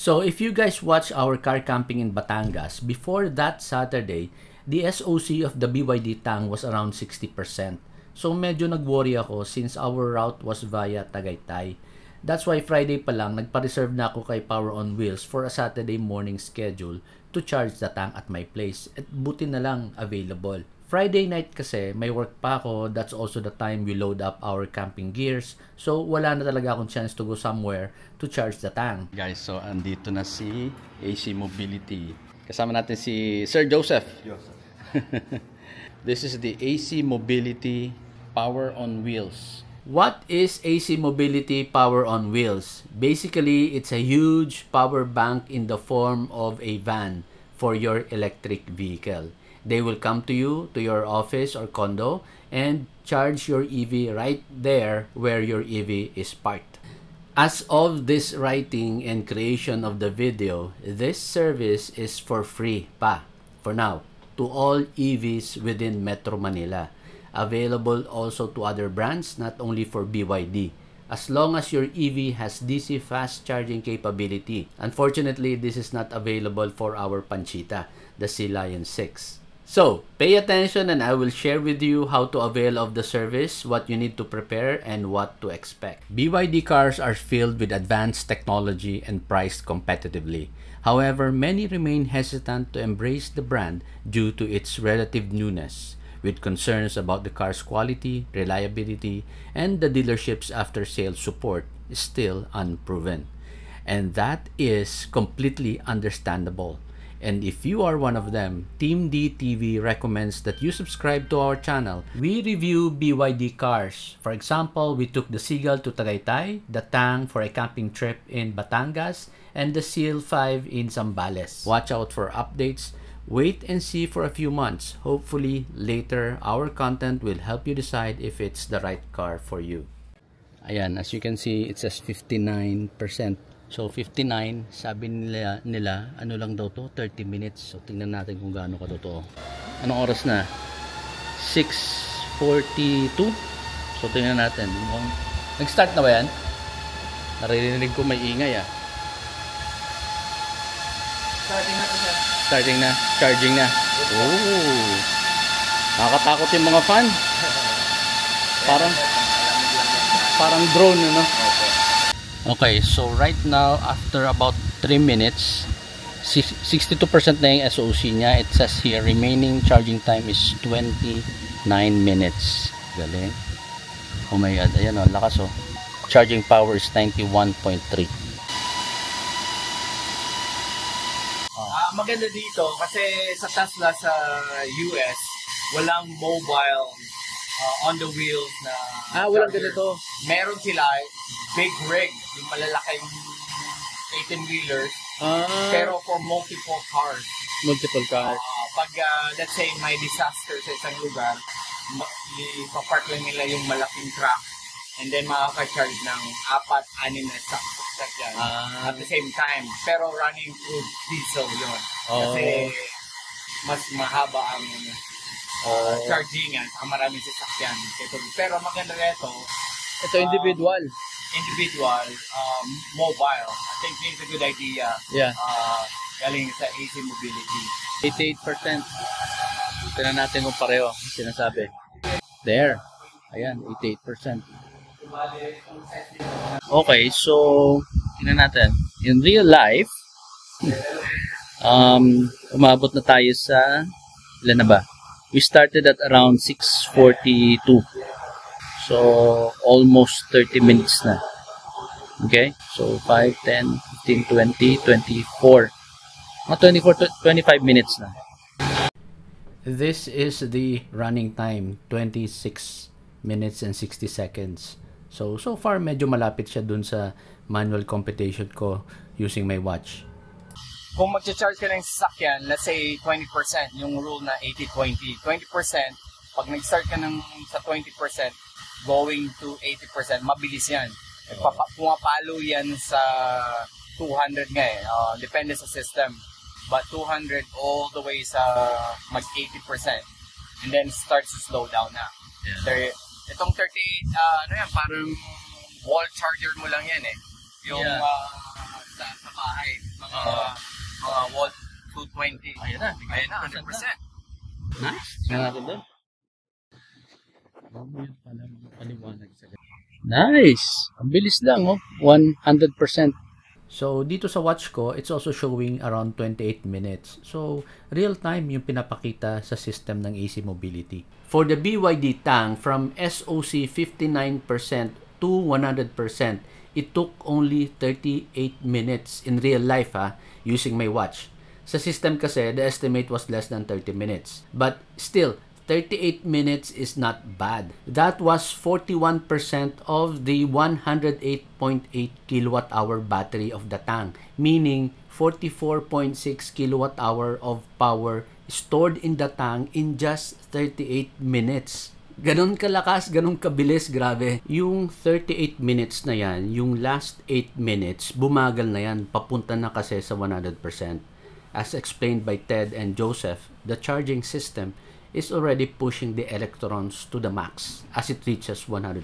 So if you guys watch our car camping in Batangas, before that Saturday, the SOC of the BYD Tang was around 60%. So medyo nag-worry ako since our route was via Tagaytay. That's why Friday pa lang, nagpa-reserve na ako kay Power on Wheels for a Saturday morning schedule to charge the tank at my place. At buti na lang available. Friday night kasi, may work pa ako. That's also the time we load up our camping gears. So, wala na talaga akong chance to go somewhere to charge the tank. Guys, so andito na si AC Mobility. Kasama natin si Sir Joseph. This is the AC Mobility Power on Wheels. What is AC Mobility Power on Wheels? Basically, it's a huge power bank in the form of a van for your electric vehicle. They will come to you, to your office or condo, and charge your EV right there where your EV is parked. As of this writing and creation of the video, this service is for free pa, for now, to all EVs within Metro Manila. Available also to other brands, not only for BYD. As long as your EV has DC fast charging capability. Unfortunately, this is not available for our Panchita, the Sea Lion 6. So, pay attention and I will share with you how to avail of the service, what you need to prepare, and what to expect. BYD cars are filled with advanced technology and priced competitively. However, many remain hesitant to embrace the brand due to its relative newness, with concerns about the car's quality, reliability, and the dealership's after-sales support is still unproven. And that is completely understandable. And if you are one of them, Team D TV recommends that you subscribe to our channel. We review BYD cars. For example, we took the Seagull to Tagaytay, the Tang for a camping trip in Batangas, and the Seal 5 in Zambales. Watch out for updates. Wait and see for a few months. Hopefully, later, our content will help you decide if it's the right car for you. Ayan, as you can see, it says 59%. So, 59, sabi nila, ano lang daw to? 30 minutes. So, tingnan natin kung gaano ka totoo. Anong oras na? 6:42. So, tingnan natin. Nag-start na ba yan? Naririnig ko may ingay ah. Starting na po siya. Starting na. Charging na. Oh. Nakakatakot yung mga fan. Parang drone, ano? Okay, so right now, after about 3 minutes, 62% na yung SOC niya. It says here, remaining charging time is 29 minutes. Galing. Oh my God, ayan o, lakas o. Charging power is 91.3. Maganda dito kasi sa Tesla sa US, walang mobile on the wheels na walang ganito. Meron sila big rig, yung malalaking 18-wheelers, pero for multiple cars. Multiple cars. Pag let's say may disaster sa isang lugar, ipapark lang nila yung malaking truck and then makaka-charge ng 4-6 na sakyan at the same time. Pero running through diesel yun. Kasi mas mahaba ang chargingan sa maraming sasakyan. Pero maganda ito. Ito individual. Mobile. I think it's a good idea. Yeah. Galing sa AC Mobility. 88%. Tignan natin kung pareho sinasabi. There. Ayan, 88%. Okay, so tignan natin. In real life, umabot na tayo sa ilan na ba? We started at around 6:42. So, almost 30 minutes na. Okay? So, 5, 10, 15, 20, 24. 25 minutes na. This is the running time. 26 minutes and 60 seconds. So far, medyo malapit siya dun sa manual computation ko using my watch. Kung mag-charge ka ng sasakyan, let's say 20%, yung rule na 80-20. 20%, pag nag-start ka sa 20%, going to 80%, mabilis yan. Pumapalo yan sa 200 nga eh. Depende sa system. But 200 all the way sa mag-80%. And then starts to slow down na. Yeah. Itong 38, ano yan, parang wall charger mo lang yan eh. Yung sa bahay. 20. Ayan na. Ayan na, 100%. Nice. Tingnan natin doon. Nice. Ang bilis lang, oh. 100%. So, dito sa watch ko, it's also showing around 28 minutes. So, real time yung pinapakita sa system ng AC Mobility. For the BYD Tang, from SOC 59% to 100%, it took only 38 minutes in real life, using my watch. Sa system kasi, the estimate was less than 30 minutes. But still, 38 minutes is not bad. That was 41% of the 108.8 kilowatt hour battery of the Tang, meaning 44.6 kilowatt hour of power stored in the Tang in just 38 minutes. Ganon kalakas, ganon kabilis, grabe. Yung 38 minutes na yan, yung last 8 minutes, bumagal na yan, papunta na kasi sa 100%. As explained by Ted and Joseph, the charging system is already pushing the electrons to the max as it reaches 100%.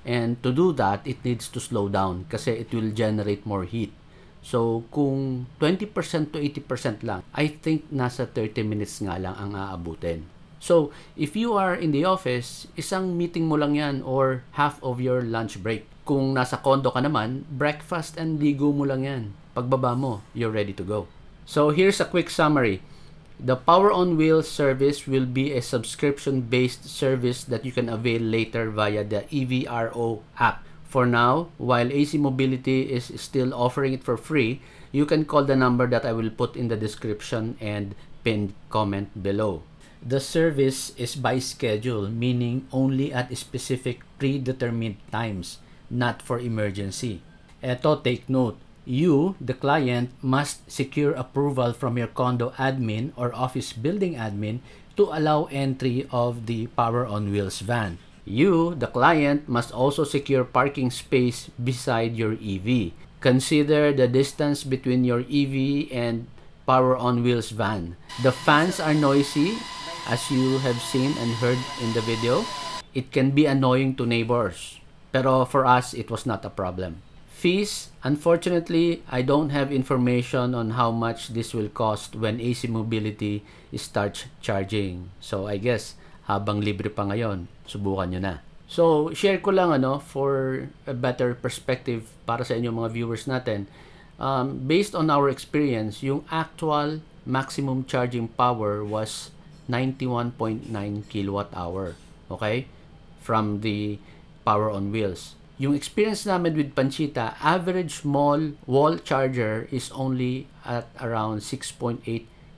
And to do that, it needs to slow down kasi it will generate more heat. So, kung 20% to 80% lang, I think nasa 30 minutes nga lang ang aabutin. So, if you are in the office, isang meeting mo lang yan or half of your lunch break. Kung nasa condo ka naman, breakfast and ligo mo lang yan. Pagbaba mo, you're ready to go. So, here's a quick summary. The Power on Wheels service will be a subscription-based service that you can avail later via the EVRO app. For now, while AC Mobility is still offering it for free, you can call the number that I will put in the description and pinned comment below. The service is by schedule, meaning only at specific predetermined times, not for emergency. Eto, take note. You, the client, must secure approval from your condo admin or office building admin to allow entry of the Power on Wheels van. You, the client, must also secure parking space beside your EV. Consider the distance between your EV and Power on Wheels van. The fans are noisy, as you have seen and heard in the video. It can be annoying to neighbors, pero for us, it was not a problem. Fees, unfortunately, I don't have information on how much this will cost when AC Mobility starts charging. So, I guess, habang libre pa ngayon, subukan nyo na. So, share ko lang for a better perspective para sa inyong mga viewers natin. Based on our experience, yung actual maximum charging power was 91.9 kilowatt hour. Okay? From the Power on Wheels. Yung experience namin with Panchita, average small wall charger is only at around 6.8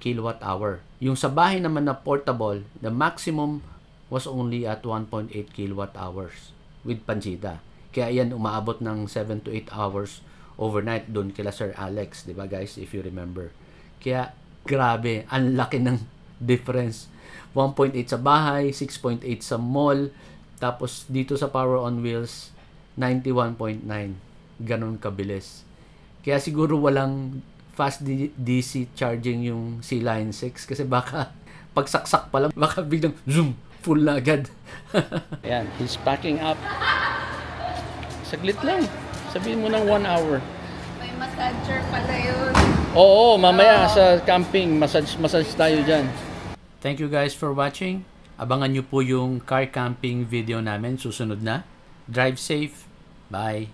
kilowatt hour. Yung sa bahay naman na portable, the maximum was only at 1.8 kilowatt hours with Panchita. Kaya yan umaabot ng 7 to 8 hours overnight doon kila Sir Alex, di ba guys, if you remember. Kaya grabe, ang laki ng difference. 1.8 sa bahay, 6.8 sa mall, tapos dito sa Power on Wheels, 91.9. Ganon kabilis. Kaya siguro walang fast DC charging yung C-Line 6 kasi baka pagsaksak pa lang, baka biglang zoom, full na agad. Ayan, he's packing up. Saglit lang. Sabihin mo ng 1 hour. May massager pala yun. Oo, mamaya sa camping, massage tayo dyan. Thank you guys for watching. Abangan nyo po yung car camping video namin susunod na. Drive safe. Bye.